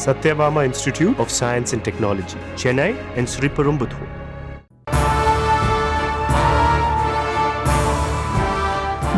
Satyabama Institute of Science and Technology, Chennai and Sriperumbudur.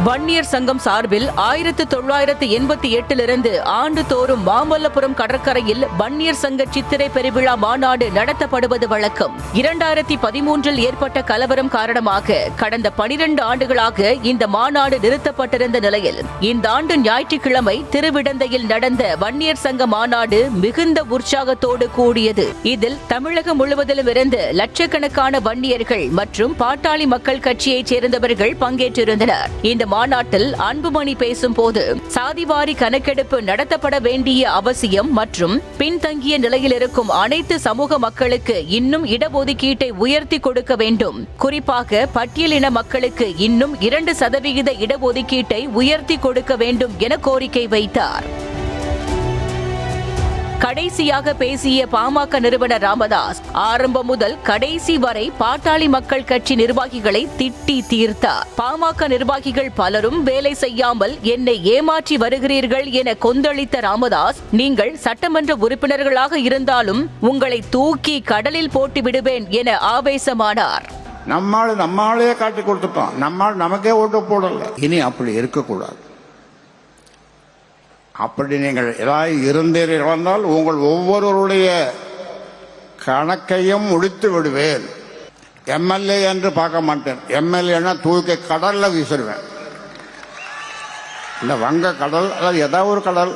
Vanniyar சங்கம் சார்பில் 1988 ஆண்டுதோறும் மாமல்லபுரம் கடற்கரையில் வன்னியர் சங்க சித்திரை பெருவிழா மாநாடு நடத்தப்படுவது வழக்கம். 2013 ஏற்பட்ட கலவரம் காரணமாக கடந்த 12 ஆண்டுகளாக இந்த மாநாடு நிறுத்தப்பட்டிருந்த நிலையில் இந்த ஆண்டு ஞாயிற்றுக்கிழமை திருவிடந்தையில் நடந்த வன்னியர் சங்க மாநாடு மிகுந்த உற்சாகத்தோடு கூடியது. இதில் தமிழகம் முழுவதிலும் இருந்து லட்சக்கணக்கான வன்னியர்கள் மற்றும் பாட்டாளி மக்கள் கட்சியைச் சேர்ந்தவர்கள் பங்கேற்றிருந்தனர். இந்த மாநாட்டில் அன்புமணி பேசும்போது சாதிவாரி கணக்கெடுப்பு நடத்தப்பட வேண்டிய அவசியம் மற்றும் பின்தங்கிய நிலையில் இருக்கும் அனைத்து சமூக மக்களுக்கு இன்னும் இடஒதுக்கீட்டை உயர்த்தி கொடுக்க வேண்டும், குறிப்பாக பட்டியலின மக்களுக்கு இன்னும் 2% இடஒதுக்கீட்டை உயர்த்தி கொடுக்க வேண்டும் என கோரிக்கை வைத்தார். கடைசியாக பேசிய பாமக நிறுவனர் ராமதாஸ் ஆரம்பம் முதல் கடைசி வரை பாட்டாளி மக்கள் கட்சி நிர்வாகிகளை திட்டி தீர்த்தார். பாமக நிர்வாகிகள் பலரும் வேலை செய்யாமல் என்னை ஏமாற்றி வருகிறீர்கள் என கொந்தளித்த ராமதாஸ், நீங்கள் சட்டமன்ற உறுப்பினர்களாக இருந்தாலும் உங்களை தூக்கி கடலில் போட்டு விடுவேன் என ஆவேசமானார். நம்மாலே காட்டி கொடுத்துட்டோம், நம்மால் நமக்கே ஓட்டு போடல. இனி அப்படி இருக்கக்கூடாது. அப்படி நீங்கள் ஏதாவது இருந்தீர்கள் வந்தால் உங்கள் ஒவ்வொருவருடைய கணக்கையும் முடித்து விடுவேன். எம்எல்ஏ என்று பார்க்க மாட்டேன். எம்எல்ஏன்னா தூக்கி கடல்ல வீசிடுவேன். இல்ல வங்க கடல் அல்லது ஏதாவது ஒரு கடல்.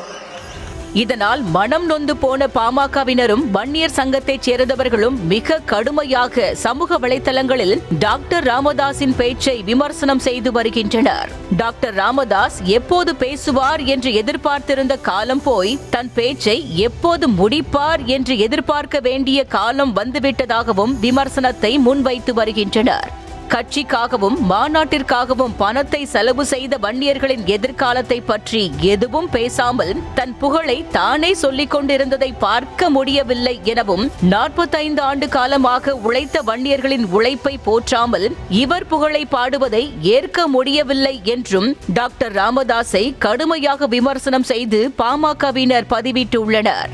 இதனால் மனம் நொந்து போன பாமகவினரும் வன்னியர் சங்கத்தைச் சேர்ந்தவர்களும் மிக கடுமையாக சமூக வலைதளங்களில் டாக்டர் ராமதாஸின் பேச்சை விமர்சனம் செய்து வருகின்றனர். டாக்டர் ராமதாஸ் எப்போது பேசுவார் என்று எதிர்பார்த்திருந்த காலம் போய் தன் பேச்சை எப்போது முடிப்பார் என்று எதிர்பார்க்க வேண்டிய காலம் வந்துவிட்டதாகவும் விமர்சனத்தை முன்வைத்து வருகின்றனர். கட்சிக்காகவும் மாநாட்டிற்காகவும் பணத்தை செலவு செய்த வன்னியர்களின் எதிர்காலத்தை பற்றி எதுவும் பேசாமல் தன் புகழை தானே சொல்லிக் கொண்டிருந்ததை பார்க்க முடியவில்லை எனவும் 45 ஆண்டு காலமாக உழைத்த வன்னியர்களின் உழைப்பை போற்றாமல் இவர் புகழை பாடுவதை ஏற்க முடியவில்லை என்றும் டாக்டர் ராமதாஸை கடுமையாக விமர்சனம் செய்து பாமகவினர் பதிவிட்டுள்ளனர்.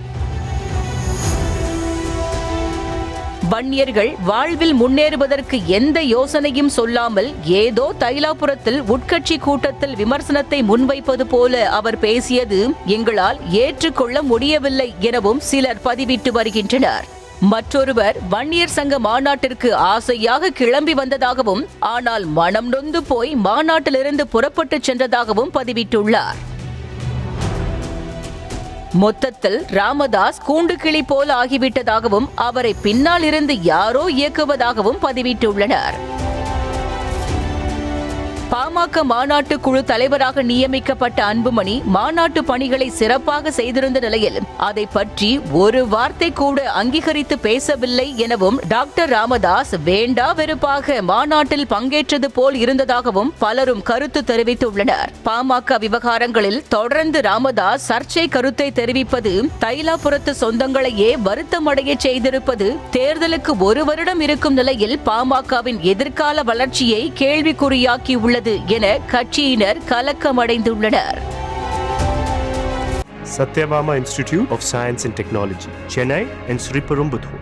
வன்னியர்கள் வாழ்வில் முன்னேறுவதற்கு எந்த யோசனையும் சொல்லாமல் ஏதோ தைலாபுரத்தில் உட்கட்சி கூட்டத்தில் விமர்சனத்தை முன்வைப்பது போல அவர் பேசியது எங்களால் ஏற்றுக்கொள்ள முடியவில்லை எனவும் சிலர் பதிவிட்டு வருகின்றனர். மற்றொருவர் வன்னியர் சங்க மாநாட்டிற்கு ஆசையாக கிளம்பி வந்ததாகவும் ஆனால் மனம் நொந்து போய் மாநாட்டிலிருந்து புறப்பட்டு சென்றதாகவும் பதிவிட்டுள்ளார். மொத்தத்தில் ராமதாஸ் கூண்டுக்கிளி போல் ஆகிவிட்டதாகவும் அவரை பின்னால் இருந்து யாரோ இயக்குவதாகவும் பதிவிட்டுள்ளனர். பாமக மாநாட்டு குழு தலைவராக நியமிக்கப்பட்ட அன்புமணி மாநாட்டு பணிகளை சிறப்பாக செய்திருந்த நிலையில் அதை பற்றி ஒரு வார்த்தை கூட அங்கீகரித்து பேசவில்லை எனவும் டாக்டர் ராமதாஸ் வேண்டா வெறுப்பாக மாநாட்டில் பங்கேற்றது போல் இருந்ததாகவும் பலரும் கருத்து தெரிவித்துள்ளனர். பாமக விவகாரங்களில் தொடர்ந்து ராமதாஸ் சர்ச்சை கருத்தை தெரிவிப்பது தைலாபுரத்து சொந்தங்களையே வருத்தமடைய செய்திருப்பது தேர்தலுக்கு 1 வருடம் இருக்கும் நிலையில் பாமகவின் எதிர்கால வளர்ச்சியை கேள்விக்குறியாக்கியுள்ளது என கட்சியினர் கலக்கமடைந்துள்ளனர். Satyabama Institute of Science and Technology, Chennai and Sriperumbudur.